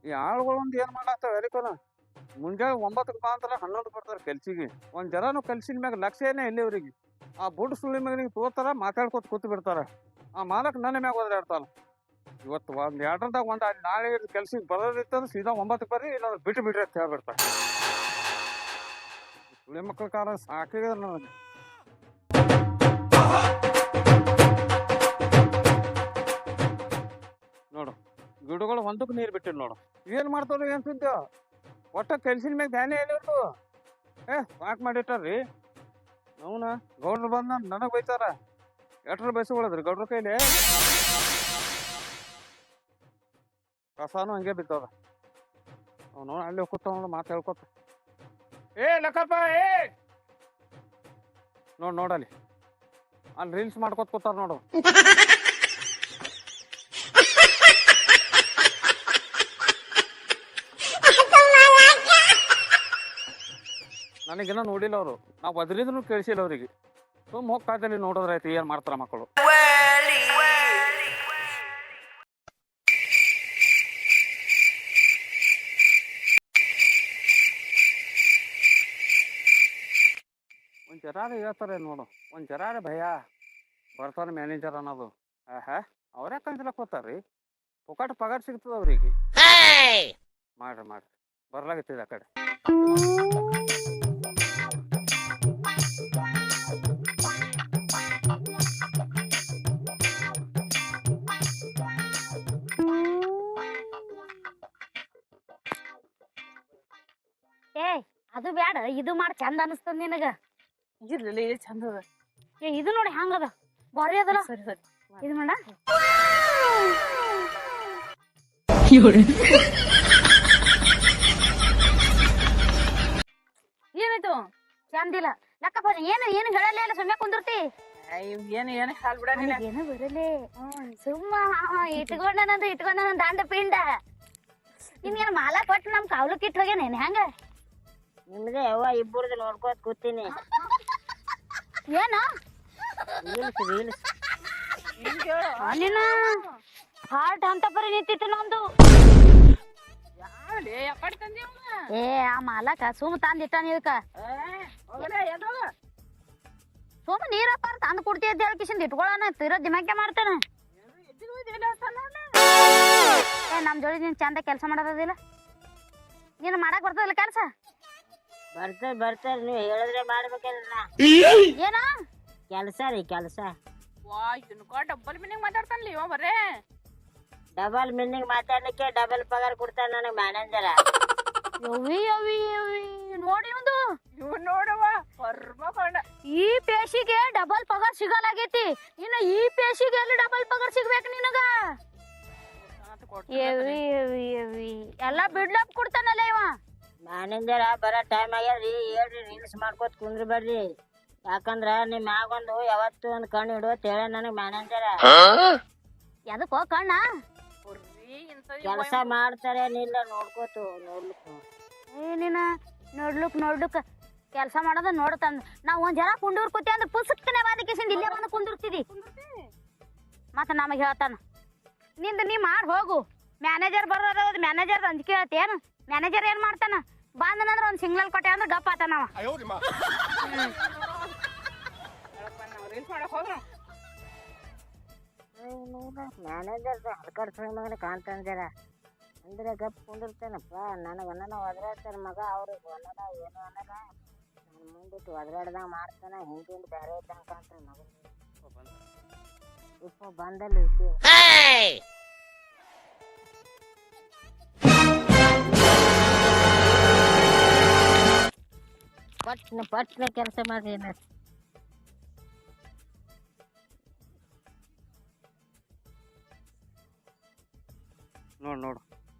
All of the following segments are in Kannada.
ಈ ಆಳುಗಳು ಒಂದು ಏನು ಮಾಡಾಕ್ತಾವ ಎದಕ್ಕನ ಮುಂಜಾನೆ 9ಕ್ಕೆ ಬಾ ಅಂತಾರ 11 ಬರ್ತಾರೆ ಕೆಲ್ಸಿಗೆ. ಒಂದು ಜರಾನು ಕಲ್ಸಿನ ಮ್ಯಾಗ ಲಕ್ಷ್ಯನೇ ಇಲ್ಲಿ ಅವ್ರಿಗೆ. ಆ ಬುಡ್ ಸುಳಿ ಮ್ಯಾಗ ನೀವು ತೋತಾರ ಮಾತಾಡ್ಕೊತ ಕೂತು ಬಿಡ್ತಾರ. ಆ ಮಾಲಕ್ ನನ್ನ ಮ್ಯಾಗ ಓದಾಡ್ತಾನ. ಇವತ್ತು ಒಂದು ಎರಡರದಾಗ ಒಂದು ನಾಳೆ ಕೆಲ್ಸಕ್ಕೆ ಬರೋದಿತ್ತಂದ್ರೆ ಸೀದಾ 9ಕ್ಕೆ ಬರ್ರಿ ಇಲ್ಲ ಬಿಟ್ಟು ಬಿಡ್ರಿ ಅಂತ ಹೇಳ್ಬಿಡ್ತಾರೆ. ಸುಳಿ ಮಕ್ಕಳ ಕಾರ ಸಾಕಿದೆ ನನಗೆ. ನೋಡು ಗಿಡಗಳು ಒಂದಕ್ಕೆ ನೀರು ಬಿಟ್ಟಿರಿ ನೋಡು. ಏನು ಮಾಡ್ತಾವ್ರಿ ಏನು ಸುದ್ದಿ ಒಟ್ಟ ಕೆಲ್ಸಿನ ಮ್ಯಾಗ ಧ್ಯಾನ ಏನಿರ್ತು. ಸಾಕು ಮಾಡಿಟ್ಟಾರ್ರಿ. ಅವನ ಗೌಡ್ರು ಬಂದ ನನಗೆ ಬೈತಾರ. ಎಟ್ರ ಬೈಸ್ಕೊಳ್ಳೋದ್ರಿ ಗೌಡ್ರ ಕೈಲಿ. ಕಸಾನು ಹಂಗೆ ಬಿತ್ತದ. ಅವನು ಅಲ್ಲಿ ಕೂತಾವ ಮಾತು ಹೇಳ್ಕೊತ ಲಕ್ಕಪ್ಪ ನೋಡಲ್ಲಿ ಅಲ್ಲಿ ರೀಲ್ಸ್ ಮಾಡ್ಕೊತ ಕೂತಾರ ನೋಡು. ನನಗೇನೋ ನೋಡಿಲ್ಲ ಅವರು. ನಾವು ಬದ್ರಿದ್ರು ಕೇಳಿಸಿಲ್ಲ ಅವ್ರಿಗೆ. ಸುಮ್ಮ ಹೋಗ್ತಾಯಿದ್ದಲ್ಲಿ ನೋಡೋದ್ರಾಯ್ತು ಏನು ಮಾಡ್ತಾರ ಮಕ್ಕಳು. ಒಂದು ಜರಾರೆ ಹೇಳ್ತಾರೆ ನೋಡು. ಒಂದು ಜರಾರೆ ಭಯ ಬರ್ತಾನೆ ಮ್ಯಾನೇಜರ್ ಅನ್ನೋದು. ಅವ್ರೇ ಕಂತಿಲಕ್ ಹೋಗ್ತಾರ್ರಿ. ಪುಕಾಟ್ ಪಗಾರ ಸಿಗ್ತದ ಅವ್ರಿಗೆ. ಮಾಡ್ರಿ ಬರ್ಲಾಗತ್ತಿದೆ ಆ ಕಡೆ. ಅದು ಬ್ಯಾಡ, ಇದು ಮಾಡಿ ಚಂದ ಅನಿಸ್ತದ ನಿನಗ. ಇರ್ಲಿಲ್ಲ ಇದು ಚಂದ ಅದ. ಇದು ನೋಡಿ ಹಂಗದ ಬಾರಿ ಅದಲ್ಲ. ಸರಿ ಇದು ಮಾಡ ಏನಾಯ್ತು? ಚಂದಿಲ್ಲ ಲಕ್ಕಪ್ಪ. ಏನು ಏನು ಹೇಳಲ್ಲ ಇಲ್ಲ, ಸುಮ್ಮನೆ ಕುಂದಿರ್ತಿ. ಏನು ಹಾಲ್ ಬಿಡಲಿಲ್ಲ. ಏನು ಬರಲಿ ಸುಮ್ಮ ಇಟ್ಕೊಂಡ ದಾಂಡ ಪಿಂಡ. ನಿಮ್ಗೇನು ಮಾಲಾ ಕೊಟ್ಟು ನಮ್ ಕಾವ್ಲಕ್ ಇಟ್ಟು ಹೋಗ್ಯಾನೇನ್ ಹೆಂಗ? ನಿಮ್ದೆ ಅವ್ವ ಇಬ್ಬರದು ನೋಡ್ಕೋತ ಕೂತೀನಿ. ಏನ ರೀಲ್ಸ್ ನಿನ್ನ ಹಾರ್ಟ್ ಅಂತ ಪರಿ ನಿಂತಿತ್ತು ನಮ್ದು. ಏ ಆ ಮಾಲಕ ಸುಮ್ ತಂದಿಟ್ಟಾನ. ಇದಕ್ಕ ಸುಮ್ ನೀರಪ್ಪ ತಂದ್ ಕುಡ್ತಿ ಅಂತ ಹೇಳಿ ಕಿಶನ್ ಇಟ್ಕೊಳ್ಳೋಣ. ತೀರ ದಿಮಾಕೆ ಮಾಡ್ತಾನ. ನಮ್ ಜೋಡಿ ನೀನ್ ಚಂದ ಕೆಲ್ಸ ಮಾಡೋದಿಲ್ಲ. ನೀನು ಮಾಡಕ್ ಬರ್ತದಿಲ್ಲ ಕೆಲ್ಸ? ಬರ್ತಾರ ನೀವ್ ಹೇಳಿದ್ರೆ ಮಾಡ್ಬೇಕಲ್ಲ. ಏನ ಕೆಲ್ಸ ರೀ ಕೆಲ್ಸ. ಡಬ್ಬಲ್ ಮೀನಿಂಗ್ ಮಾತಾಡ್ತಾನಲ್ಲ ಇವ ಬರೇ. ಡಬಲ್ ಮೀನಿಂಗ್ ಮಾತಾಡ್ಲಿಕ್ಕೆ ಡಬಲ್ ಪಗಾರ ಕೊಡ್ತಾನ ನನಗ್ ಮ್ಯಾನೇಜರ. ನೋಡಿ ಒಂದು ಇವ್ ನೋಡವ ಹೊರ್ಮಕೊಂಡ. ಈ ಪೇಶಿಗೆ ಡಬಲ್ ಪಗಾರ್ ಸಿಗಲಾಗೈತಿ. ಇನ್ನು ಈ ಪೇಶಿಗೆ ಎಲ್ಲಿ ಡಬಲ್ ಪಗಾರ್ ಸಿಗ್ಬೇಕು ನಿನಗ? ಎಲ್ಲಾ ಬಿಡ್ಲಪ್ ಕೊಡ್ತಾನಲ್ಲ ಇವ ಮ್ಯಾನೇಜರ. ಬರೋ ಟೈಮ್ ಆಗ್ಯಾದ್ರಿ, ಹೇಳ್ರಿ ರೀಲ್ಸ್ ಮಾಡ್ಕೋತ ಕುಂದ್ರಬೇಡ್ರಿ. ಯಾಕಂದ್ರ ನಿಮ್ ಮ್ಯಾಗೊಂದು ಯಾವತ್ತು ಒಂದ್ ಕಣ್ಣು ಇಡುವತ್ ಹೇಳ ನನಗ್ ಮ್ಯಾನೇಜರ. ಎದಕ್ಕೋ ಕಣ್ಣ? ಕೆಲಸ ಮಾಡ್ತಾರೆ ನಿಲ್ಲ ನೋಡ್ಕೋತು ಏನಿನ ನೋಡ್ಲುಕ್ ಕೆಲ್ಸ ಮಾಡೋದ ನೋಡ್ತಂದ. ನಾವ್ ಒಂದ್ ಜನ ಕುಂದೂರ್ ಕೂತಿ ಅಂದ್ರೆ ಪುಸ್ತಕನೇ ಬಾದಿಕೇಸಿಂದ ಇಲ್ಲೇ ಬಂದು ಕುಂದಿರ್ತಿದಿ. ಮತ್ತ ನಮಗ್ ಹೇಳ್ತಾನ ನಿಂದ ನೀ ಮಾಡ್ ಹೋಗು. ಮ್ಯಾನೇಜರ್ ಬರೋದ ಮ್ಯಾನೇಜರ್ ಅಂಜಿಕೆ ಹೇಳ್ತೇನು? ಮ್ಯಾನೇಜರ್ ಏನ್ ಮಾಡ್ತಾನ? ಬಂದನಂದ್ರ ಒಂದ್ ಸಿಂಗ್ನಲ್ ಕೊಟ್ಟೆ ಅಂದ್ರೆ ಗಪ್ ಆತನವ. ಮ್ಯಾನೇಜರ್ ಹಲ್ಕರ್ ಮಗನ ಕಾಣ್ತಾನ ಜರ ಅಂದ್ರೆ ಗಪ್ ಕುಂದಿರ್ತಾನಪ್ಪ. ನನಗ ಒದರಾಡ್ತಾರ ಮಗ. ಅವ್ರಿಗೆ ಅನ್ನದ ಏನು ಅನ್ನದ ನನ್ನ ಮುಂದಿಟ್ಟು ಒದರಾಡ್ದಂಗ ಮಾಡ್ತಾನ. ಹಿಂದಿಂದ ಬೇರೆ ಇದ್ದಂಗ ಕಾಣ್ತಾನ ಮಗ. ಇಪ್ಪ ಬಂದಲ್ಲಿ ಇಲ್ಲಿ ಪಟ್ನ ಕೆಲಸ ಮಾಡ್ರಿ. ನೋಡು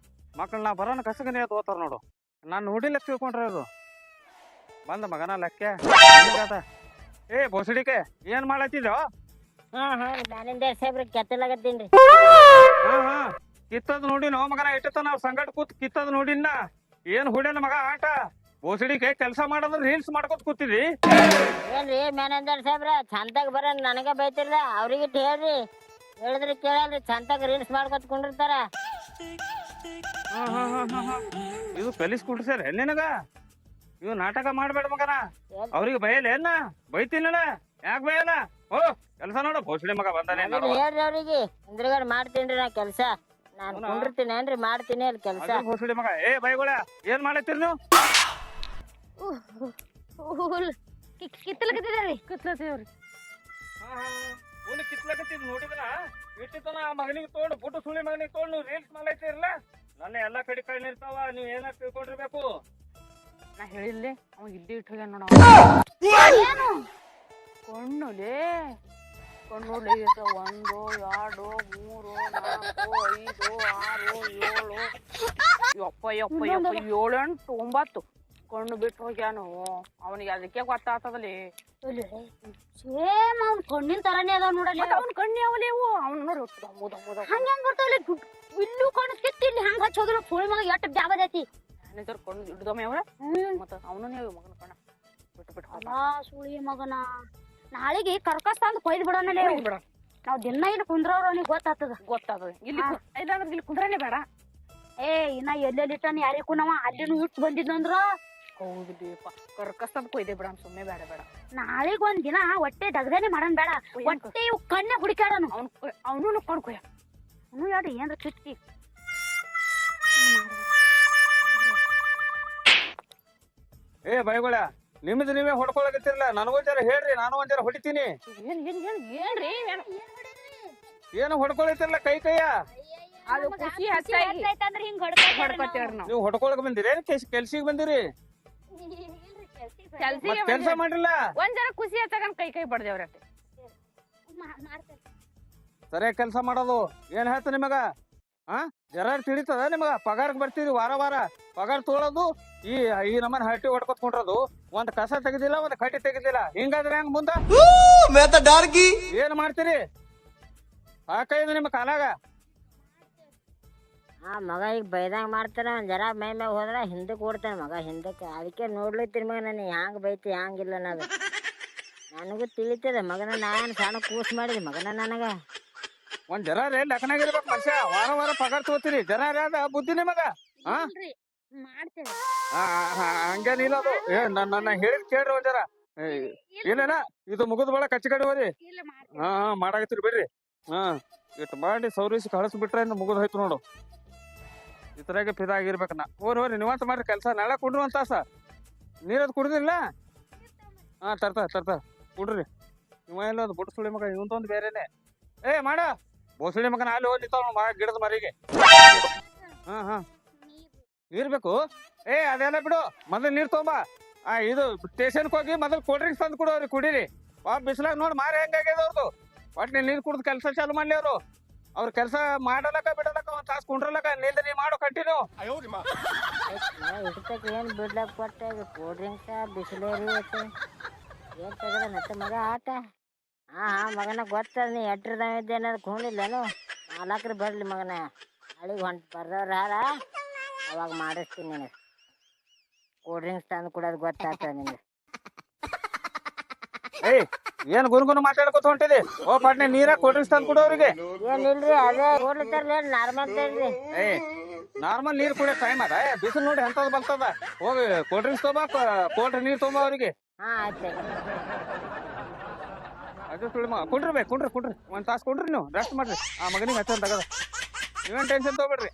ಮಕ್ಕಳು ನಾ ಬರೋಣ ಕಸಗನೇ ತಗೋತಾರ ನೋಡು. ನಾನು ನೋಡಿಲ್ಲ ತಿಳ್ಕೊಂಡ್ರೆ ಅದು ಬಂದ ಮಗನ ಲೆಕ್ಕ. ಬೋಸಡಿಕೆ ಏನ್ ಮಾಡತ್ತಿದ್ದೋ? ಮ್ಯಾನೇಜರ್ ಸಾಹೇಬ್ರ ಕೆತ್ತಲಾಗತ್ತೀನ್ರಿ. ಕಿತ್ತದ್ ನೋಡಿನ ಮಗನ. ಇಟ್ಟತ ನಾವ್ ಸಂಗಟ ಕೂತ್ ಕಿತ್ತದ್ ನೋಡಿನ. ಏನ್ ಹುಡ್ಯಾನ ಮಗ ಆಟ. ಬೋಸಡಿಕೆ ಕೆಲಸ ಮಾಡೋದ್ರ ರೀಲ್ಸ್ ಮಾಡ್ಕೊತ ಕೂತಿದಿ. ಏನ್ರಿ ಮ್ಯಾನೇಜರ್ ಸಾಹೇಬ್ರ ಚಂದಾಗ ಬರ ನನಗ ಬೈತಿರ್ಲ. ಅವ್ರಿಗೆ ಹೇಳ್ರಿ, ಹೇಳಿದ್ರೆ ಕೇಳಲ್ರಿ. ಚಂದಾಗ ರೀಲ್ಸ್ ಮಾಡ್ಕೊತ ಕುಂಡಿರ್ತಾರ. ಇದು ಕಲಿಸ್ಕೊಡ್ಸ್ಯಾರ ನಿನಗ ಇವ್ ನಾಟಕ ಮಾಡ್ಬೇಡ ಮಗನ ಅವ್ರಿಗೆ ಬಯಲ್ಲ ಏನ ಬೈತೀನಲ್ಲ ಯಾಕೆ ಬಯಲ್ಲ ಓ ಕೆಲಸ ನೋಡು ಭೋಸಡಿ ಮಗ ಬಂದಾನೆ ಹೇಳ್ರಿ ಅವ್ರಿಗೆ ಹಿಂದ್ರಗಡೆ ಮಾಡ್ತೀನಿ ನಾ ಕೆಲ್ಸ ನಾನ್ ಕುಂಡಿರ್ತೀನಿ ಏನ್ರಿ ಮಾಡ್ತೀನಿ ಅಲ್ಲಿ ಕೆಲ್ಸ ಭೋಸಡಿ ಮಗ ಏ ಬೈಗಳ ಏನ್ ಮಾಡತ್ತೀರಿ ನೀವು ಕಿತ್ತಲಕತ್ತಿದ್ರಿ ಕಿತ್ಲತ್ತೀವ್ರಿ ಕಿತ್ಲಕತ್ತಿದ್ ನೋಡಿದನ ಇಟ್ಟಿತನ ಮಗನಿಗೆ ತಗೊಂಡು ಪುಟ್ಟು ಸುಳಿ ಮಗನಿಗೆ ತಗೊಂಡು ರೀಲ್ಸ್ ಮಾಡ್ಲೈತಿರಲ್ಲ ನನ್ನ ಎಲ್ಲಾ ಕಡೆ ಕಣ್ಣು ಇರ್ತಾವ ನೀವ್ ಏನಾರ ತಿಳ್ಕೊಂಡಿರ್ಬೇಕು ನಾ ಹೇಳಿಲ್ಲೇ ಅವ ಇಲ್ಲಿ ಇಟ್ಟು ಹೋಗ್ಯಾನ ನೋಡ ಕಣ್ಣುಲೇ ಕಣ್ಣು ನೋಡ್ಲಿ 1 2 3 4 5 6 7 ಯಪ್ಪ 7 8 9 ಕಣ್ಣು ಬಿಟ್ಟು ಹೋಗ್ಯಾನು ಅವನಿಗೆ ಅದಕ್ಕೆ ಗೊತ್ತಾಗ್ತದಲ್ಲಿ ಸೇಮ್ ಅವ್ನ ಕಣ್ಣಿನ ತರಾನೇ ಅದಾವ ನೋಡಲ್ಲ ಅವ್ನ ಕಣ್ಣಿ ಅವಲೇವು ಅವ್ನ ನೋಡಿ ಹಂಗ ಹೆಂಗ್ ಬರ್ತಾವಲ್ಲ ಇಲ್ಲೂ ಕಾಣಿಸ್ತಿತ್ತು ಇಲ್ಲಿ ಹಂಗ ಹಚ್ಚೋದ್ರ ಸುಳಿ ಮಗ ಎಟ್ಟು ಬ್ಯಾಬದೈತಿ ಮ್ಯಾನೇಜರ್ ಕಣ್ಣು ಹಿಡ್ದೊಮ್ಮೆ ಅವ್ರ ಮತ್ತ ಅವನು ನೀವು ಮಗನ ಕಣ್ಣ ಬಿಟ್ಟು ಬಿಟ್ಟು ಅಲ್ಲಾ ಸುಳಿ ಮಗನ ನಾಳೆಗೆ ಕರ್ಕಸ್ ತಂದು ಕೊಯ್ದು ಬಿಡೋಣಲ್ಲೇ ಬಿಡ ನಾವ್ ದಿನ ಇಲ್ಲಿ ಕುಂದ್ರವ್ರ ಅವನಿಗೆ ಗೊತ್ತಾಗ್ತದೆ ಇಲ್ಲಿ ಇಲ್ಲಾಂದ್ರೆ ಇಲ್ಲಿ ಕುಂದ್ರನೇ ಬೇಡ ಏ ಇನ್ನ ಎಲ್ಲೆಲ್ಲಿ ಇಟ್ಟಾನ ಯಾರಿಗೂ ನಾವ ಅಲ್ಲಿನೂ ಇಟ್ಟು ಬಂದಿದ್ನಂದ್ರ ಹೌದು ದೀಪ ಕರ್ಕಸ್ ತಂದು ಕೊಯ್ದೆ ಬಿಡ ಸುಮ್ಮನೆ ಬೇಡ ಬೇಡ ನಾಳೆಗ್ ಒಂದ್ ದಿನ ಹೊಟ್ಟೆ ದಗದೇನೆ ಮಾಡನ್ ಬೇಡ ಹೊಟ್ಟೆ ಇವ್ ಕಣ್ಣೆ ಹುಡುಕ್ಯಾಡನು ಅವನು ಕಣ್ಕೊಯ್ಯ ಅವನು ಯಾರು ಏನ್ರ ಕಿಟ್ಟಿ ಏ ಬೈಗಳ ನಿಮ್ದು ನೀವೇ ಹೊಡ್ಕೊಳಕತ್ತಿರಲ್ಲ ನನಗೂ ಜರ ಹೇಳ್ರಿ ನಾನು ಒಂದ್ ಜರ ಹೊಡಿತೀನಿ ಏನ್ರಿ ಏನು ಹೊಡ್ಕೊಳತಿರಲ್ಲ ಕೈಯ ಅದು ಖುಷಿ ಹೆಚ್ಚಾಗಿ ಹಿಂಗ್ ಹೊಡ್ಕೊತೀವ್ರಿ ನಾವು ನೀವು ಹೊಡ್ಕೊಳಕ್ ಬಂದಿರಿ ಕೆಲ್ಸಿಗೆ ಬಂದಿರಿ ಕೆಲ್ಸ ಮಾಡ್ರಲ್ಲ ಒಂದ್ ಜರ ಖುಷಿ ಹೆಚ್ಚಾಗ ಕೈ ಬಡ್ದೇವ್ರ ಸರಿಯಾಗಿ ಕೆಲ್ಸ ಮಾಡೋದು ಏನ್ ಹೇಳ್ತ ನಿಮಗ ಜರ ತಿಳಿತದ ನಿಮಗ ಪಗಾರಕ್ ಬರ್ತೀರಿ ವಾರ ಪಗಾರ ತೊಗೊಳೋದು ಈ ನಮ್ಮನ್ ಹಟ್ಟಿ ಹೊಡ್ಕೊತ್ಕೊಂಡ್ರದು ಒಂದ್ ಕಸ ತೆಗೆದಿಲ್ಲ ಒಂದ್ ಕಟ್ಟಿ ತೆಗೆದಿಲ್ಲ ಹಿಂಗಾದ್ರೆ ಹೆಂಗ್ ಮುಂದ ಏನ್ ಮಾಡ್ತೀರಿ ಸಾಕೈದು ನಿಮ್ಮ ಕಾಲಾಗ ಮಗ ಈಗ ಬೈದಂಗ ಮಾಡ್ತಾನ ಒಂದ್ ಜರ ಮೈ ಮ್ಯಾಗ ಹೋದ್ರ ಹಿಂದಕ್ಕೆ ಓಡ್ತಾನ ಮಗ ಹಿಂದಕ್ಕೆ ಅದಕ್ಕೆ ನೋಡ್ಲತ್ತೀರಿ ಮಗ ನಾನು ಹ್ಯಾಂಗ ಬೈತಿ ಹ್ಯಾಂಗಿಲ್ಲ ಅನ್ನೋದು ನನಗೂ ತಿಳಿತದ ಮಗನ ನಾನು ಸಣ್ಣ ಕೂಸ್ ಮಾಡಿದೆ ಮಗನ ನನಗ ಒಂದ್ ಜರ ರೇ ಲಕ್ನಾಗಿರ್ಬೇಕು ಮನುಷ್ಯ ವಾರ ಪಗಾರ ತಗೋತೀರಿ ಜರ ಅದ ಬುದ್ಧಿ ನಿಮಗ ಹಂಗೇನಿಲ್ಲ ಅದು ನನ್ನ ಹೇಳಿದ್ ಕೇಳ್ರಿ ಒಂದ್ ಜರ ಏನೇನ ಇದು ಮುಗಿದ್ ಬಳ ಕಚ್ಚಿ ಕಡೆ ಹೋರಿ ಮಾಡಾಕತ್ತೀರಿ ಬಿಡ್ರಿ ಇಟ್ಟು ಮಾಡಿ ಸೌರಿಸಿ ಕಳಿಸ್ಬಿಟ್ರೆ ಮುಗಿದ್ ಹೋಯ್ತು ನೋಡು ಈ ತರಾಗ ಫಿದಾಗಿರ್ಬೇಕನ್ನ ಹೋರಿ ನೀವಂತ ಮಾಡ್ರಿ ಕೆಲಸ ನಾಳೆ ಕುಡ್ರಿ ಒಂದ್ ತಾಸ ನೀರದ್ ಕುಡ್ದಿಲ್ಲ ತರ್ತ ಕುಡ್ರಿ ಇವ ಎಲ್ಲ ಅದು ಬುಟ್ಟು ಸುಳಿ ಮಗ ಇವಂತೊಂದು ಬೇರೆನೆ ಏ ಮಾಡ ಬೋಸುಳಿ ಮಗನ ಅಲ್ಲಿ ಹೋಗಿ ನಿಂತಾವ ಗಿಡದ ಮರಿಗೆ ನೀರ್ ಬೇಕು ಏ ಅದೆಲ್ಲ ಬಿಡು ಮೊದಲು ನೀರ್ ತೊಗೊಂಬ ಇದು ಸ್ಟೇಷನ್ಗೆ ಹೋಗಿ ಮೊದಲು ಕೋಲ್ಡ್ ಡ್ರಿಂಕ್ಸ್ ತಂದು ಕೊಡೋರಿ ಕುಡೀರಿ ಬಿಸಿಲಾಗ ನೋಡಿ ಮಾರಿ ಹೆಂಗಾಗ್ಯದ ಅವ್ರದ್ದು ಒಟ್ಟು ನೀರ್ ಕುಡ್ದು ಕೆಲಸ ಚಾಲು ಮಾಡ್ಲಿ ಅವ್ರ ಕೆಲಸ ಮಾಡಲಕ್ಕ ಬಿಡಲಕ್ಕ ಒಂದ್ ತಾಸು ಕುಂಡ್ರಲಕ್ಕ ನಿಲ್ದ ನೀ ಮಾಡು ಕಂಟಿನ್ಯೂ ಇಡ್ತಕ್ಕೆ ಏನ್ ಬಿಡ್ಲಕ್ ಕೊಟ್ಟೆ ಕೋಲ್ಡ್ ಡ್ರಿಂಕ್ಸ್ ಬಿಸಿಲೇರಿ ಏನ್ ತೆಗದ ನತ್ತ ಮಗ ಆಟ ಮಗನ ಗೊತ್ತದ ನೀ ಎಟ್ರದಾವ ಇದ್ದೆ ಅನ್ನೋದು ಕೊಂಡಿಲ್ಲೇನು 4 ಬರ್ಲಿ ಮಗನ ಹಳಿಗೆ ಬರ್ದವ್ರ ಅವಾಗ ಮಾಡಿಸ್ತೀನಿ ನಿನಗೆ ಕೋಲ್ಡ್ ಡ್ರಿಂಕ್ಸ್ ತಂದು ಕೊಡೋದು ಗೊತ್ತಾಗ್ತದ ನಿನಗೆ ಏಯ್ ಏನ್ ಗುನ್ಗುನ್ ಮಾತಾಡ್ಕೊತ ಹೊಂಟಿದಿ ಓ ಪಾಟ್ನೆ ನೀರ ಕೋಲ್ಡ್ ಡ್ರಿಂಕ್ಸ್ ತಂದು ಕೊಡೋರಿಗೆ ಏನಿಲ್ರಿ ಅದೇ ಕೊಡ್ತಾರಲ್ಲ ನಾರ್ಮಲ್ ತರ್ರಿ ನಾರ್ಮಲ್ ನೀರ್ ಕುಡಿಯೋ ಟೈಮ್ ಅದ ಬಿಸಿಲು ನೋಡಿ ಎಂತದ್ ಬರ್ತದ ಹೋಗಿ ಕೋಲ್ಡ್ ಡ್ರಿಂಕ್ಸ್ ತೊಗೊಂಬ ಕೋಲ್ಡ್ ನೀರ್ ತೊಗೊಂಬ ಅವ್ರಿಗೆ ಆಯ್ತು ಅದು ಕುಂಡ್ರಿ ಒಂದ್ ತಾಸು ಕುಂಡ್ರಿ ನೀವು ರೆಸ್ಟ್ ಮಾಡ್ರಿ ಆ ಮಗನಿಗೆ ಹಚ್ಚ ತಗದ ನೀವೇನ್ ಟೆನ್ಷನ್ ತಗೋಬೇಡ್ರಿ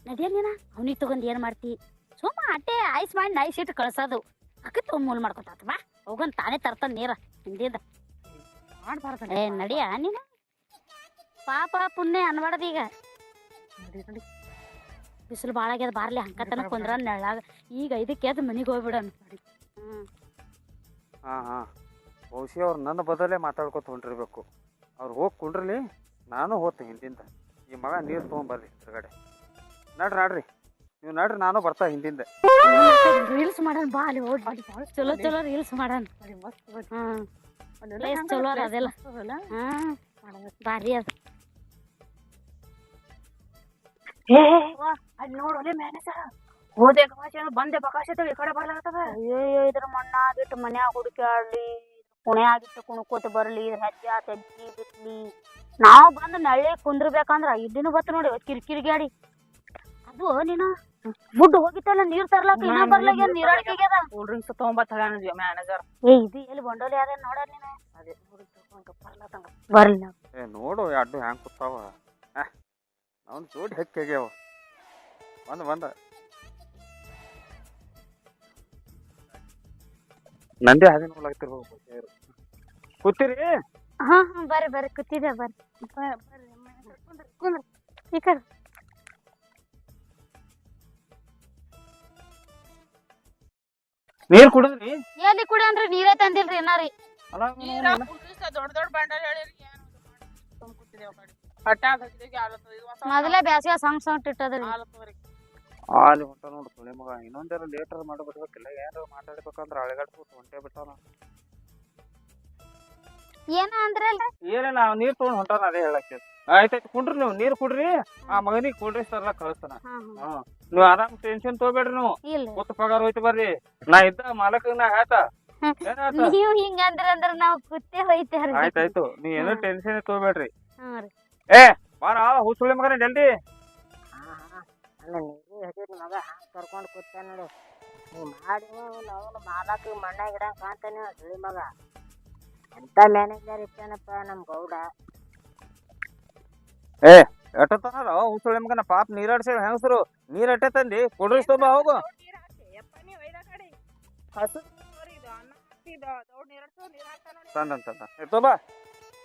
ನಡಿಯ ನೀನ ಅವನಿಗೆ ತಗೊಂಡ್ ಏನ್ ಮಾಡ್ತಿ ಸುಮ್ಮ ಅಟ್ಟೆ ಐಸ್ ಮಾಡಿ ಐಸ್ ಇಟ್ಟು ಕಳ್ಸೋದು ಅಕ್ಕ ಮೂಲ್ ಮಾಡ್ಕೊತ ಬಾ ಹೋಗನ್ ತಾನೇ ತರ್ತಾನ ನೀರ ಹಿಂದಿಂದ ಏ ನಡಿಯ ನೀನ ಪಾಪ ಪುಣ್ಯ ಅನ್ಬಾರ್ದ ಈಗ ಬಿಸಿಲು ಭಾಳ ಆಗ್ಯದ ಬಾರ್ಲಿ ಹಂಕತನ ಕುಂದ್ರ ನೆಳ್ಳಾಗ ಈಗ ಇದಕ್ಕೆ ಎದ್ದು ಮನಿಗೆ ಹೋಗ್ಬಿಡನ್ ಬಹುಶಃ ಅವ್ರು ನನ್ನ ಬದಲೇ ಮಾತಾಡ್ಕೊತ ಹೊಂಟಿರ್ಬೇಕು ಅವ್ರು ಹೋಗಿ ಕುಂಡ್ರಲಿ ನಾನು ಹೋಗ್ತೀನಿ ಹಿಂದಿಂದ ಈ ಮಗ ನೀರು ತೊಗೊಂಬರ್ರಿ ತಿರ್ಗಡೆ ನಡ್ರಿ ನೀವು ನಡ್ರಿ ನಾನು ಬರ್ತಾ ಹಿಂದಿಂದ ರೀಲ್ಸ್ ಮಾಡನ್ ಬಾ ಅಲ್ಲಿ ಹೋಗಿ ಚಲೋ ರೀಲ್ಸ್ ಮಾಡನ್ ಚಲೋ ಅದೆಲ್ಲ ಬಾರಿ ಅದ ಅಲ್ಲಿ ನೋಡೋಲೆ ಮ್ಯಾನೇಜರ್ ಹೋದೆ ಗವಾಚ ಬಂದೆ ಬಕಾಶೆ ಈ ಕಡೆ ಬರ್ಲಾಗತ್ತದ. ಅಯ್ಯೋ ಇದ್ರ ಮಣ್ಣ ಬಿಟ್ಟು ಮನ್ಯಾಗ ಹುಡುಕ್ಯಾಡ್ಲಿ ಕುಣ್ಯಾಗಿಟ್ಟು ಕುಣ್ಕೋತ ಬರ್ಲಿ ಹೆಜ್ಜೆ ತೆಜ್ಜಿ ಬಿಟ್ಲಿ ನಾವ್ ಬಂದ್ ನಳ್ಳಿ ಕುಂದ್ರಬೇಕಂದ್ರ ಇಲ್ಲಿನೂ ಬತ್ತ ನೋಡಿ ಕಿರಿಕಿರಿ ಗಾಡಿ. ಅದು ನೀನು ಬುಡ್ ಹೋಗಿತ್ತಲ್ಲ ನೀರ್ ತರ್ಲಾಕ ಇನ್ನ ಬರ್ಲಾಗ ನೀರಾಡಿಕೆಗ್ಯದ. ಕೂಲ್ ಡ್ರಿಂಕ್ಸ್ ತಗೊಂಬತ್ ಮ್ಯಾನೇಜರ್. ಏ ಇದು ಎಲ್ಲಿ ಬಂಡೋಲಿ ಅದೇ ನೋಡ ನೀನು. ಅದೇ ಬರ್ಲಾತಂಗ ಬರ್ಲಿ ನಾವು ಏ ನೋಡು ಅಡ್ಡು ಹ್ಯಾಂಗ್ ಕೂತಾವ ಅವ್ನ ಜೋಡಿ ಹೆಕ್ಕಾಗ್ಯಾವ. ಬಂದ ನಂದೇ ಹಾಗೆ ನೋಡ್ಲಾಗ್ತಿರ್ಬೇಕು. ಕೂತಿರಿ ಹಾ ಬರ್ರಿ ಬರ್ರಿ ಕೂತಿದ್ದೆ ಬರ್ರಿ ಕುಂದ್ರಿ ಈ ಕಡೆ. ನೀರ್ ಕುಡಿದ್ರಿ? ಎಲ್ಲಿ ಕುಡಿ ಅಂದ್ರಿ ನೀರೇ ತಂದಿಲ್ರಿ ಇನ್ನಾರಿ. ದೊಡ್ಡ ದೊಡ್ಡ ಬಂಡಲ್ ಹೇಳಿರಿ ಕೂತಿದ್ದೇವ್ ಕಡೆ ಹಟ್ಟಾಗ ಹಾಕಿದಾಗ ಆಲತ್ತದ. ಇದು ಹೊಸ ಮೊದಲೇ ಬ್ಯಾಸಿಗೆ ಸಂಗ್ ಇಟ್ಟದ್ರಿ. ಆಲತ್ತದ್ರಿ. ಅಲ್ಲಿ ಹೊಂಟ ನೋಡು ಸುಳಿ ಮಗ. ಇನ್ನೊಂದರ ಲೇಟರ್ ಮಾಡ್ಬಿಡ್ಬೇಕಿಲ್ಲ, ಏನಾರ ಮಾತಾಡ್ಬೇಕಂದ್ರ ಅಳಗಾಡ್ಬಿಟ್ಟು ಹೊಂಟೇ ಬಿಟ್ಟಾನ. ಏನ ಅಂದ್ರಲ್ರಿ? ಏನೇ ನಾವ್ ನೀರ್ ತಗೊಂಡ್ ಹೊಂಟಾನ ಅದೇ ಹೇಳಕ್ಕೆ. ಆಯ್ತಾಯ್ತು ಕುಡ್ರಿ, ನೀವು ನೀರ್ ಕುಡ್ರಿ. ಆ ಮಗನಿಗೆ ಕೂಲ್ ಡ್ರಿಂಕ್ಸ್ ತರ್ಲಕ್ ಕಳಿಸ್ತಾನ. ನೀವ್ ಆರಾಮ್ ಟೆನ್ಷನ್ ತಗೋಬೇಡ್ರಿ. ನೀವು ಇಲ್ಲ ಕೊತ್ತ ಪಗಾರ ಹೋಯ್ತು ಬರ್ರಿ. ನಾ ಇದ್ದ ಮಾಲಕ ನಾ ಆಯ್ತ ಏನಾಯ್ತ. ನೀವ್ ಹಿಂಗ ಅಂದ್ರ ನಾವ್ ಕುತ್ತೇ ಹೋಯ್ತೇವ್ರಿ. ಆಯ್ತಾಯ್ತು, ನೀವ್ ಏನೋ ಟೆನ್ಷನ್ ತಗೋಬೇಡ್ರಿ. ಹ್ಮ್ ರೀ. ಏ ಬಾರ ಹುಸುಳಿ ಮಗನ ಜಲ್ದಿ. ಅಲ್ಲ ನೀರು ಹದಿದ ಮಗ ಹಂಗೆ ಕರ್ಕೊಂಡು ಕೂತಾನ ನೋಡಿ. ನೀವು ಮಾಡಿ ಅವನು ಮಾಲಕ್ಕೆ ಮಣ್ಣಾಗ ಇಡಂಗೆ ಕಾಣ್ತಾನೆ ಸುಳಿ ಮಗ. ಎಂತ ಮ್ಯಾನೇಜರ್ ಇರ್ತಾನಪ್ಪ ನಮ್ಮ ಗೌಡ. ಏ ಎಟ್ಟತಾನ ಹುಸುಳಿ ಮಗನ ಪಾಪ ನೀರಾಡ್ಸೇವ್ ಹೆಂಗಸರು. ನೀರ್ ಎಟ್ಟೆ ತಂದಿ ಕೊಡ್ರಿ ತೊಂಬ ಹೋಗು. ತಂದ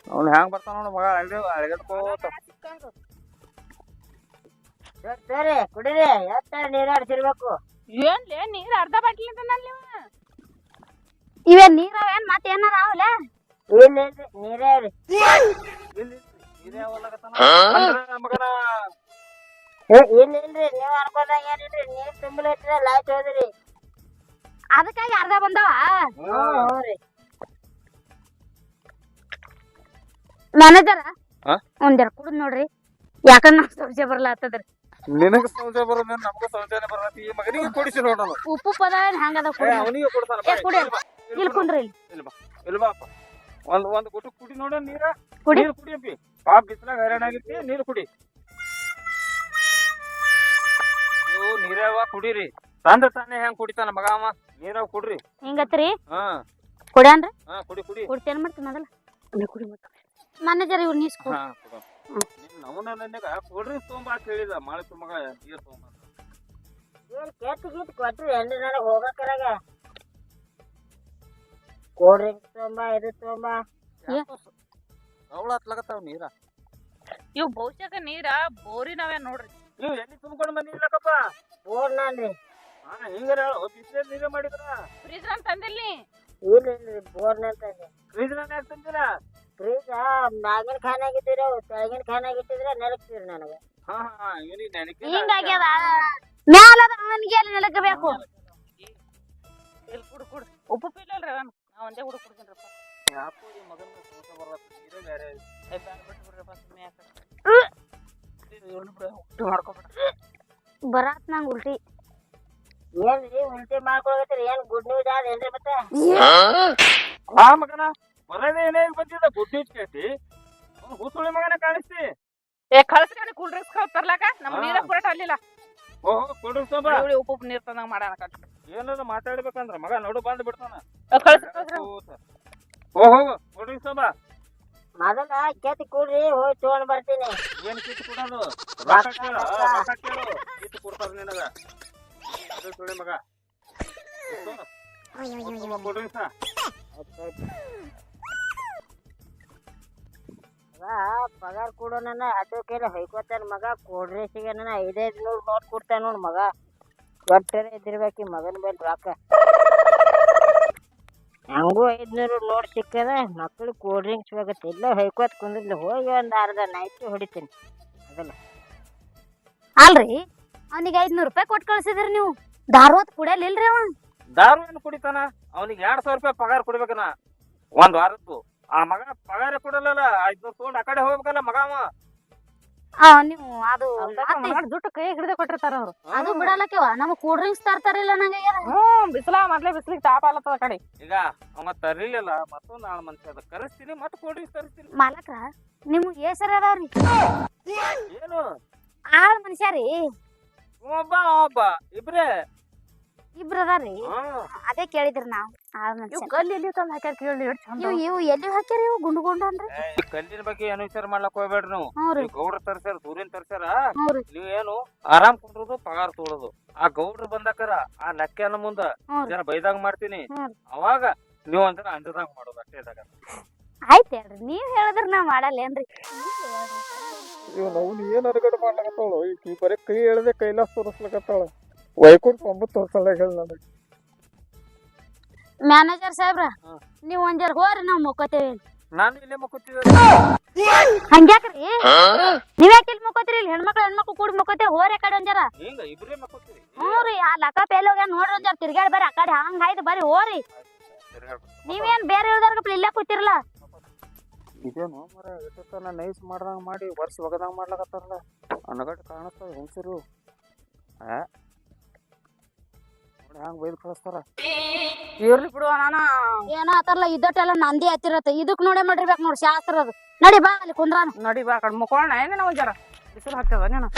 ಅವ್ನು ಹೆಂಗ್ ಬರ್ತಾನ ನೋಡು ಮಗ ಅಳಗಡ್ಕೋತ. ಸರಿ ಕುಡಿರಿ, ಎತ್ತ ನೀರಾಡ್ಸಿರ್ಬೇಕು. ಏನ್ಲೇ ನೀರ್ ಅರ್ಧ ಬಾಟ್ಲಿ ಅಂತಂದಲ್ಲಿ ಇವೇ ನೀರಾವ ಏನ್ ಮತ್ ಏನಾರ ಅವಲ್ಲ? ಇಲ್ರಿ ನೀರೇ ರೀ. ಮಗನ ಇಲ್ರಿ ನೀವ್ ಅನ್ಕೋದಂಗ ಏನಿಲ್ರಿ. ನೀರ್ ತುಂಬಲೈತ್ರಿ ಲೈಟ್ ಹೋದ್ರಿ. ಅದಕ್ಕಾಗಿ ಅರ್ಧ ಬಂದವ. ಹ್ಞೂ ರೀ. ಮ್ಯಾನೇಜರ ಹಾ? ಒಂದೆರ ಕುಡಿದ್ ನೋಡ್ರಿ, ಯಾಕಂದ್ರ ನಮ್ ಸಂಶಯ ಬರ್ಲಾತದ್ರಿ. ನಿನಗ ಸಂಶಯ ಬರೋದ ನಮಗೂ ಸಂಶಯನೇ ಬರತಿ. ಈ ಮಗನಿಗೆ ಕೊಡಿಸಿ ನೋಡೋಣ. ಉಪ್ಪು ಪದ ಹಂಗದ ಅವನಿಗೆ ಕೊಡ್ತಾನ. ಕುಡಿ ಇಲ್ಲಿ ಕುಂದ್ರಿ ಇಲ್ಬಾಪ ಒಂದ್ ಗುಟ್ಟು ಕುಡಿ ನೋಡ ನೀರ. ಕುಡಿ. ನೀರ್ ಕುಡಿಯಪ್ಪಿ. ಪಾಪ ಬಿಸಿಲಾಗ ಹೈರಾಣ ಆಗಿರ್ತಿ. ನೀರ್ ಕುಡಿ. ನೀವು ನೀರವ ಕುಡೀರಿ. ತಂದ ತಾನೇ ಹೆಂಗ್ ಕುಡಿತಾನ ಮಗ ಅವ. ನೀರವ್ ಕುಡ್ರಿ. ಹಿಂಗತ್ರಿ ಹಾ ಕುಡ್ಯಾನ್ರಿ. ಹಾ ಕುಡಿ ಕುಡಿ. ಕುಡ್ತೇನ್ ಮಾಡ್ತೀನಿ ಮೊದಲ ಕುಡಿ. ಮ್ಯಾನೇಜರ್ ಇವ್ರು ನೀಸ್ ಹಾ ನವನ ನನಗ ಕೊಡ್ರಿ ತೊಗೊಂಬ ಅಂತ ಹೇಳಿದ. ಮಾಳಿಕ ಮಗ ನೀರ್ ತೊಗೊಂಬ. ಏನ್ ಕೆಟ್ಟ ಗೀಟ್ ಕೊಟ್ರಿ ಎಲ್ಲಿ ನನಗೆ ಹೋಗಕ್ಕರಾಗ. ಕೋಲ್ಡ್ ಡ್ರಿಂಕ್ಸ್ ತೊಗೊಂಬ, ಇದು ತೊಗೊಂಬ. ಅವಳ ಹತ್ಲಾಗತ್ತಾವ ನೀರ. ಇವ್ ಬಹುಶಃ ನೀರ ಬೋರಿನವೇ ನೋಡ್ರಿ. ನೀವು ಎಲ್ಲಿ ತುಂಬ್ಕೊಂಡ್ ಬಂದಿಲ್ಲಕಪ್ಪ? ಬೋರ್ ನಾನ್ರಿ. ಹಾ ಹಿಂಗಾರ ಬಿಸಿಲ ನೀರೇ ಮಾಡಿದ್ರ. ಫ್ರಿಜ್ ಅಂತ ತಂದಿಲ್ಲಿ ಇಲ್ರಿ ಬೋರ್ ನಂತಂದೆ. ಫ್ರಿಜ್ ನಾಗ ಯಾಕೆ ತಂದಿಲ್ಲ? ಫ್ರೀಜ್ ಮ್ಯಾಗಿನ ಖಾನಾಗ ಇಟ್ಟಿದ್ರೆ ತೆಳಗಿನ ಖಾನಾಗ ಇಟ್ಟಿದ್ರೆ ನೆಲಕ್ತೀರಿ ನನಗೆ. ಹಾ ಹಾ ಇವನಿಗೆ ನೆನಕಿ ಹಿಂಗಾಗ್ಯದ. ಮ್ಯಾಲದ ಅವನಿಗೆ ಎಲ್ಲಿ ನೆಲಕಬೇಕು? ಇಲ್ಲಿ ಕುಡು ಕುಡು. ಉಪ್ಪು ಪಿಲ್ಲಲ್ರಿ ಅವನು. ನಾ ಒಂದೇ ಹುಡುಗ ಕುಡ್ತೀನ್ರಪ್ಪ. ಯಾಕೋ ಈ ಮಗನ ಸೋಸ ಬರತ್ತ. ನೀರೇ ಬೇರೆ. ಬ್ಯಾನ್ ಬಿಟ್ಟು ಬಿಡ್ರಪ್ಪ ಸುಮ್ಮನೆ ಯಾಕೆ ಉಲ್ಟಿ ಮಾಡ್ಕೊಬೇಡ. ಬರಾತ್ ನಂಗ್ ಉಲ್ಟಿ. ಏನ್ರಿ ಉಲ್ಟಿ ಮಾಡ್ಕೊಳತ್ತೀರಿ? ಏನ್ ಗುಡ್ ನ್ಯೂಸ್ ಅದೇನ್ರಿ ಮತ್ತೆ? ಆ ಮಗನ ಬರದೇ ಏನೇ ಬಂದಿದ್ದ ಗುಡ್ ನ್ಯೂಸ್ ಕೇಳ್ತಿ. ಅವ್ನು ಹುಸುಳಿ ಮಗನ ಕಾಣಿಸ್ತಿ. ಏ ಕಳ್ಸ್ರಿ ಕೂಲ್ ಡ್ರಿಂಕ್ಸ್ ತರ್ಲಾಕ ನಮ್ಮ ನೀರ ಪುರಟ ಅಲ್ಲಿಲ್ಲ. ಓಹೋ ಕೊಡ್ರಿ ತೊಂಬ. ಉಪ್ಪು ನೀರ್ ತಂದಂಗ ಮಾಡಾನ ಕಟ್. ಏನಾದ್ರು ಮಾತಾಡ್ಬೇಕಂದ್ರ ಮಗ ನಡು ಬಂದ್ ಬಿಡ್ತಾನ. ಕಳ್ಸ್ರಿ ಓಹೋ ಕೊಡ್ರಿ ತೊಂಬ. ಮೊದಲ ಕೆತ್ತಿ ಕೂಡ್ರಿ, ಹೋಗಿ ತಗೊಂಡ್ ಬರ್ತೀನಿ. ಏನ್ ಕಿತ್ತು ಕೊಡೋದು? ರೊಕ್ಕ ಕೇಳು ಕಿತ್ತು ಕೊಡ್ತಾರ ನಿನಗ. ಅದು ಸುಳಿ ಮಗ ಕೊಡ್ರಿ ಸಾ. ಪಗಾರ ಕೊಡೋ ನನ್ನ ಆಟೋ ಕೈಲಿ ಹೊಯ್ಕೋತಾನ ಮಗ. ಕೋಲ್ಡ್ ಡ್ರಿಂಕ್ಸಿಗೆ ನನ್ನ 500 ನೋಟ್ ಕೊಡ್ತಾನ ನೋಡ್ ಮಗ. ದೊಡ್ಡ ಇದ್ದಿರ್ಬೇಕಿ ಮಗನ ಮೇಲೆ ರೊಕ್ಕ. ಹಂಗೂ 500 ನೋಟ್ ಸಿಕ್ಕದ. ಮಕ್ಳಿಗೆ ಕೋಲ್ಡ್ ಡ್ರಿಂಕ್ಸ್ ಬೇಕತ್ತ. ಇಲ್ಲ ಹೊಯ್ಕೋತ್ ಕುಂದಿರ್ಲಿ. ಹೋಗಿ ಒಂದ್ ಅರ್ಧ ನೈಟ್ ಹೊಡಿತೀನಿ. ಅದಲ್ಲ ಅಲ್ರಿ ಅವನಿಗೆ 500 ರೂಪಾಯಿ ಕೊಟ್ಟು ಕಳ್ಸಿದ್ರಿ ನೀವು. ದಾರ್ವತ್ ಕುಡಿಯಲಿಲ್ರಿ ಅವ. ದಾರು ಏನು ಕುಡಿತಾನ? ಅವನಿಗೆ 2,000 ರೂಪಾಯಿ ಪಗಾರ ಕೊಡ್ಬೇಕನ ಒಂದ್ ವಾರದ್ದು. ಆ ಮಗ ಪಗಾರ ಕೊಡಲ್ಲ. 500 ತಗೊಂಡ್ ಆ ಕಡೆ ಹೋಗ್ಬೇಕಲ್ಲ ಮಗ ಅವ. ನೀವು ಅದು ಮತ್ತೆ ದುಡ್ಡು ಕೈ ಹಿಡಿದ ಕೊಟ್ಟಿರ್ತಾರ ಅವ್ರು. ಅದು ಬಿಡಲಕ್ಕೆವ ನಮಗ್ ಕೂಲ್ ಡ್ರಿಂಕ್ಸ್ ತರ್ತಾರಿಲ್ಲ ನಂಗೆ ಬಿಸಿಲ ಮೊದ್ಲೇ ಬಿಸ್ಲಿಗೆ ತಾಪ ಆಲತ್ತದ ಕಡೆ. ಈಗ ಅವ ತರ್ಲಿಲ್ಲ ಮತ್ತೊಂದ್ ಆಳ್ ಮನುಷ್ಯ ಅದ ಕರೆಸ್ತೀನಿ ಮತ್ತ ಕೊಡ್ರಿ ತರಿಸ್ತೀನಿ. ಮಾಲಕ್ರ ನಿಮ್ಗ್ ಹೆಸರು ಅದಾವ್ರಿ ಏನು ಆಳ್ ಮನುಷ್ಯ ರೀ ಒಬ್ಬ ಇಬ್ರೇ ಇಬ್ರ ಅದಾರ್ರಿ ಅದೇ ಕೇಳಿದ್ರಿ ನಾವ್ ಆಳ್ ಮನುಷ್ಯ ಕಲ್ಲಿ ಎಲ್ಲಿ ತಂದ್ ಹಾಕ್ಯಾರ ಕೇಳಿ ಎಷ್ಟ್ ಚಂದ. ಇವು ಎಲ್ಲಿ ಹಾಕ್ಯಾರ ಇವು ಗುಂಡು ಗುಂಡು ಅನ್ರಿ ಈ ಕಲ್ಲಿನ ಬಗ್ಗೆ ಏನು ವಿಚಾರ ಮಾಡ್ಲಕ್ ಹೋಗ್ಬೇಡ್ರಿ ನೀವು. ಹ್ಞೂರಿ ಈ ಗೌಡ್ರ ತರ್ಸ್ಯಾರ ದೂರಿನ ತರ್ಸ್ಯಾರ ಹ್ಞೂರಿ ನೀವ್ ಏನು ಆರಾಮ್ ಕುಂಡ್ರದು ಪಗಾರ ತೊಗೊಳೋದು. ಆ ಗೌಡ್ರು ಬಂದಾಕರ ಆ ನಕ್ಕ್ಯಾನ ಮುಂದ ಹ್ಞೂರಿ ಜನ ಬೈದಂಗ ಮಾಡ್ತೀನಿ ಹ್ಞೂರಿ ಅವಾಗ ನೀವ್ ಅಂದ್ರ ಅಂಜದಂಗ ಮಾಡೋದು ಅಷ್ಟೇದಾಗ. ಆಯ್ತ್ ಹೇಳ್ರಿ ನೀವ್ ಹೇಳಿದ್ರ ನಾ ಮಾಡಲ್ಲೇನ್ರಿ. ಇವ್ ನಾವು ಏನ್ ಅರಗಡೆ ಮಾಡ್ಲಕತ್ತಾಳು ಈ ಬರೀ ಕೈ ಎಳ್ದೆ ಕೈಲಾಸ ತೋರಿಸ್ಲಕತ್ತಾಳ ವೈಕುಂಠ ಒಂಬತ್ತು ತೋರ್ಸಲ್ಲ ಹೇಳ ನನಗೆ. ಮ್ಯಾನೇಜರ್ ಸಾಹೇಬ್ರ ಹಾ. ನೀವ್ ಒಂದ್ ಜರ ಹೋರಿ ನಾವ್ ಮುಕ್ಕೋತೇವಿ. ನಾನು ಇಲ್ಲೇ ಮಕ್ಕೋತಿದ್ದೆ. ಹಂಗ್ಯಾಕ್ರಿ ನೀವ್ ಯಾಕೆ ಇಲ್ಲಿ ಮುಕ್ಕೋತೀರಿ ಇಲ್ಲಿ ಹೆಣ್ಮಕ್ಳು ಕೂಡಿ ಮುಕ್ಕೋತೇವ್ ಹೋರಿ ಆ ಕಡೆ ಒಂದ್ ಜರ. ಹಿಂಗ ಇಬ್ರೇ ಮಕ್ಕೋತೀರಿ. ಹ್ಞೂರಿ ಆ ಲಕ್ಕ ಪೇಲ್ ಹೋಗ್ಯಾನ ನೋಡ್ರಿ ಒಂದ್ ಜರ ತಿರ್ಗಾಡಿ ಬರ್ರಿ ಆ ಕಡೆ ಹಂಗ ಆಯ್ತು ಬರ್ರಿ ಹೋರಿ. ನೀವೇನ್ ಬೇರೆ ಇಲ್ದಾರ್ಗಪ್ಪ ಇಲ್ಲೇ ಕೂತಿರಲ್ಲ. ಇದೇನು ಮರ ಎಷ್ಟೊತ್ತನ ನೈಸ್ ಮಾಡ್ದಂಗ ಮಾಡಿ ವರ್ಷ ಒಗದಂಗ ಮಾಡ್ಲಕತ್ತಾರಲ್ಲ ಅನಗಟ್ ಕಾಣಸ್ತಾವ ಹೆಂಗಸರು. ನೋಡಿ ಹಂಗ ಬೈದ್ ಕಳಿಸ್ತಾರ. ಇರ್ಲಿ ಬಿಡುವ ನಾನ ಏನೋ ಆತರಲ್ಲ ಇದಟ್ಟೆಲ್ಲ ನಂದಿ ಹತ್ತಿರತ್ತ ಇದಕ್ ನೋಡೇ ಮಾಡಿರ್ಬೇಕು ನೋಡ್ರಿ ಶಾಸ್ತ್ರ ಅದು. ನಡಿ ಬಾ ಅಲ್ಲಿ ಕುಂದ್ರಾನ. ನಡಿ ಬಾ ಕಡೆ ಮುಕ್ಕೋಣ ಏನೇನ ಒಂದ್ ಜರ ಬಿಸಿಲು ಹಾಕ್ತದ ನೀನು.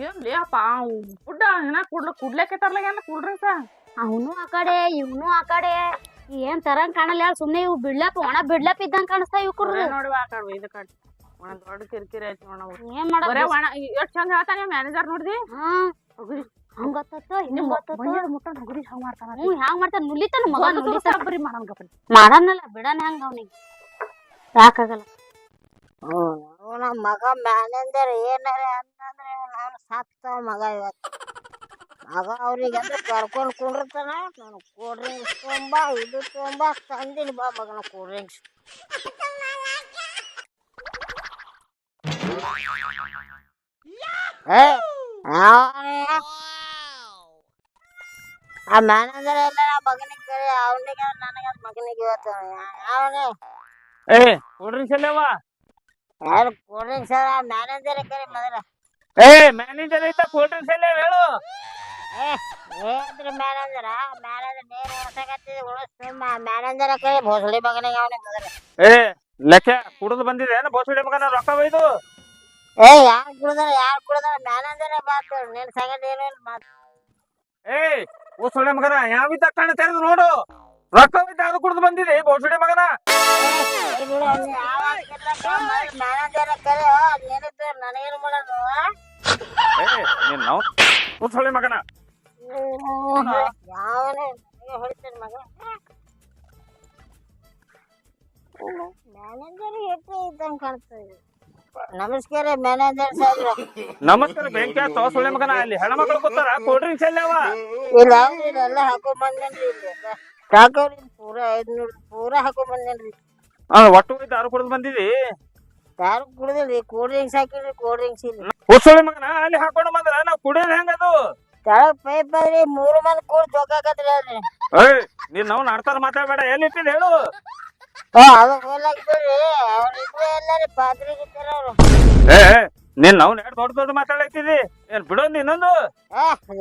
ಏನ್ಲಿ ಅಪ್ಪ ಫುಡ್ ಏನ ಕುಡ್ಲಕ್ಕೆ ತರ್ಲಾಗ ಕೂಲ್ ಡ್ರಿಂಕ್ಸ್. ಅವನು ಆ ಕಡೆ ಇವನು ಆ ಕಡೆ ಏನ್ ತರಂಗ್ ಕಾಣಲ್ಲ ಹೇಳ ಸುಮ್ನೆ ಇವ್ ಬಿಡ್ಲಪ್ ಒಣ ಬಿಡ್ಲಪ್ ಇದ್ದಂಗ ಕಾಣಿಸ್ತಾ ಇವ್ ಕುಡ್ರಿ. ನೋಡಿ ಬಾ ಕಡೆ ಇದು ಕಡೆ ಒಂದ್ ದೊಡ್ಡ ಕಿರಿಕಿರಿ ಐತಿ ನೋಡ. ಏನ್ ಮಾಡ ಬರೇ ಒಣ ಎಷ್ಟ್ ಚಂದ ಹೇಳ್ತಾನೆ ಮ್ಯಾನೇಜರ್ ನೋಡ್ದಿ. ಹಂಗತ್ತ ಹಿಂಗ್ ಮುಟ್ಟನ್ ಹುಗುರಿ ಹಂಗ ಮಾಡ್ತಾನ. ಹ್ಯಾಂಗ್ ಮಾಡ್ತಾನ ನುಲಿತಾನ ಮಗ ನುಲಿತಾನ ಬರೀ ಮಾಡನ್ ಗಪ್ಪ ಮಾಡನಲ್ಲ ಬಿಡಣ ಹೆಂಗ ಅವ್ನಿಗೆ ಯಾಕಾಗಲ್ಲ. ನಮ್ಮ ಮಗ ಮ್ಯಾನೇಜರ್ ಏನಾರ ಅಂತಂದ್ರೆ ನಾನು ಸತ್ತ ಮಗ ಇವತ್ತು. ಮಗ ಅವ್ರಿಗೆ ಅಂದ್ರೆ ಕರ್ಕೊಂಡು ಕುಂಡಿರ್ತಾನ. ನಾನು ಕೂಲ್ ಡ್ರಿಂಕ್ಸ್ ತೊಂಬ ಇದು ತೊಂಬ ತಂದಿನಿ ಬಾ ಮಗನ ಕೂಲ್ ಡ್ರಿಂಕ್ಸ್. ಆ ಮ್ಯಾನೇಜರ್ ಎಲ್ಲ ಮಗನಿಗೆ ಕರಿ ಅವನಿಗೆ ನನಗ ಮಗನಿಗೆ ಇವತ್ತು ಅವನೇ ಏ ಕೂಲ್ ಡ್ರಿಂಕ್ಸ್ ಎಲ್ಲವ? ಯಾರು ಕೂಲ್ ಡ್ರಿಂಕ್ಸ್ ಮ್ಯಾನೇಜರ್ ಕರಿ ಮೊದಲ. ಏ ಮ್ಯಾನೇಜರ್ ಐತ ಕೂಲ್ ಡ್ರಿಂಕ್ಸ್ ಎಲ್ಲ ಹೇಳು. ಏನ್ರಿ ಮ್ಯಾನೇಜರ ಮ್ಯಾನೇಜರ್ ನೇರ ಹೊಸಗತ್ತಿದೆ ಉಳಿಸ್ತು ಮ್ಯಾನೇಜರ್ ಕರಿ ಭೋಸಡಿ ಮಗನಿಗೆ ಅವನೇ ಮೊದಲ. ಏ ಲೆಕ್ಕ ಕುಡಿದು ಬಂದಿದೆ ಏನ ಬೋಸಡಿ ಮಗನ ರೊಕ್ಕ ಒಯ್ದು? ಯಾರು ಕುಡ್ದಾರ ಮ್ಯಾನೇಜರೇ ಬಾತು ನಿನ್ ಸಂಗತಿ ಏನೇನು ಮಾತು. ಏ ಬೋಸಡಿ ಮಗನ ಯಾವಿದ್ದ ಕಣ್ಣು ತೆರೆದು ನೋಡು ರೊಕ್ಕ ಒಯ್ದು ಯಾರು ಕುಡಿದು ಬಂದಿದೆ ಬೋಸಡಿ ಮಗನ? ಮ್ಯಾನೇಜರ್ ಕರಿ ನೆನಪು ನನಗೇನು ಮಾಡೋದು. ಏ ನೀನ್ ನಾವು ಬೋಸಡಿ ಮಗನ ಯಾವನೇ ಹೊಡಿತೇನೆ ಮಗ. ಮ್ಯಾನೇಜರ್ ಎಷ್ಟೇ ಇದ್ದಂಗೆ ಕಾಣ್ತದೆ. ನಮಸ್ಕಾರ ಮ್ಯಾನೇಜರ್ ಸಾಹೇಬ್ರ. ನಮಸ್ಕಾರ ಬೆಂಕಿ ಆತ ಸುಳ್ಳೆ ಮಗನ. ಅಲ್ಲಿ ಹೆಣ್ಮಕ್ಳು ಕೂತಾರ ಕೂಲ್ ಡ್ರಿಂಕ್ಸ್ ಎಲ್ಲವ? ಇಲ್ಲ ಇದೆಲ್ಲ ಹಾಕೊಂಡ್ ಬಂದೇನ್ರಿ ಇಲ್ಲಿ ಸಾಕವ್ರಿ ಪೂರ 500 ಪೂರ ಹಾಕೊಂಡ್ ಬಂದೇನ್ರಿ. ಒಟ್ಟು ಒಯ್ದು ಯಾರು ಕುಡಿದು ಬಂದಿದಿ? ಯಾರು ಕುಡ್ದಿಲ್ರಿ ಕೂಲ್ ಡ್ರಿಂಕ್ಸ್ ಹಾಕಿಲ್ರಿ ಕೂಲ್ ಡ್ರಿಂಕ್ಸ್ ಇಲ್ಲಿ ಬೋಸಡಿ ಮಗನ ಅಲ್ಲಿ ಹಾಕೊಂಡು ಬಂದ್ರ ನಾವ್ ಕುಡಿಯೋದು ಹೆಂಗದು? ತೆಳಗ್ ಪೈಪ್ ಅದ್ರಿ 3 ಮಂದಿ ಕೂಡ ಜೋಕಾಕತ್ರಿ ಅದ್ರಿ. ಏಯ್ ನೀನ್ ನಾವು ನಾಡ್ತಾರ ಮಾತಾಡ್ಬೇಡ ಎಲ್ಲಿಟ್ಟಿದ್ ಹೇಳು. ಅದು ಹೋಗ್ಲಾಕ್ ಬಿಡ್ರಿ ಅವ್ರಿಬ್ರು ಎಲ್ಲಾರಿ ಪಾತ್ರಿ ಗಿತ್ತಾರ ಅವ್ರು. ಏ ನೀನ್ ನಾವು ಎರಡು ದೊಡ್ಡ ಮಾತಾಡಕ್ತಿದಿ ಏನ್ ಬಿಡೋದ್ ಇನ್ನೊಂದು?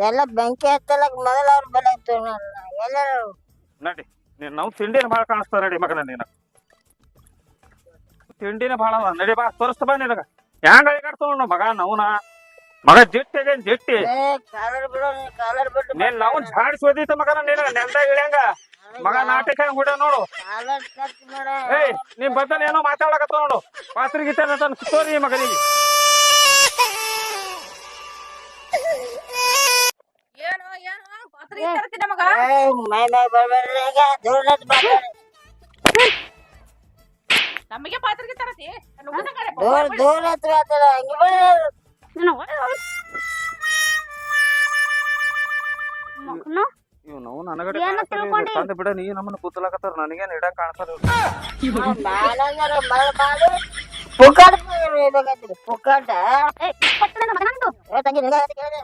ಎಲ್ಲ ಬೆಂಕಿ ಹತ್ತಲಕ್ ಮೊದಲ ಅವ್ರ ಬಲ ಇತ್ತು ಎಲ್ಲಾರು ನಡಿ ನೀನ್ ನಾವು ತಿಂಡಿನ ಭಾಳ ಕಾಣಿಸ್ತಾವ ನಡಿ ಮಗನ. ನೀನ ತಿಂಡಿನ ಭಾಳ ಅದ ನಡಿ ಬಾ ತೋರಿಸ್ತ ಬಾ ನಿನಗ ಹೆಂಗ ಅಳಿಗಾಡ್ತಾವ ಮಗ ನವ್ನ ಮಗ ಜಿಟ್ಟಿ ಅದೇನ್ ಜಿಟ್ಟಿ. ಕಾಲರ್ ಬಿಡೋ ಕಾಲರ್ ಬಿಟ್ಟು ನೀನ್ ನಾವು ಝಾಡಿಸಿ ಓದಿತ ಮಗನ ನೀನ ನೆಲ್ದಾಗ ಇಳ್ಯಾಂಗ ಮಗ ನಾಟಕ ಹೆಂಗ್ ಹೊಡ್ಯ ನೋಡು. ಕಾಲರ್ ಕಟ್ ಮಾಡ ಏಯ್ ನೀನ್ ಬದ್ದನ ಏನೋ ಮಾತಾಡಕತ್ತ ನೋಡು ಪಾತ್ರಿ ಗೀತ ತೋರಿ ಮಗನಿಗೆ. ಏನು ಏನು ಪಾತ್ರೆ ತರ್ತೀನಿ ಮಗ. ಮೈ ಬರ್ಬೇಡ್ರಿ ಈಗ ದೂರ ಮಾತಾಡಿ ನಮಗೆ ಪಾತ್ರೆಗೆ ತರತಿ ದೂರ ಹತ್ರ ಆತರ ಹಂಗೆ ಬರ್ರಿ. ಇವ್ ನಾವು ನನಗಡೆ ಏನ ತಿಳ್ಕೊಂಡಿ? ತಂದ ಬಿಡ ನೀ ನಮ್ಮನ್ನ ಕೂತಲಾಕತ್ತಾರ ನನಗೇನ್ ಇಡಕ್ ಕಾಣ್ತಾರ. ಮ್ಯಾನೇಜರ್ ಮಳ ಮಾಡಿ ಪುಕ್ಕಾಟ ಪುಕ್ಕಾಟ ತಂಗಿ ನಿನಗೆ ಹೇಳ್ತಿ ಕೇಳಿದೆ.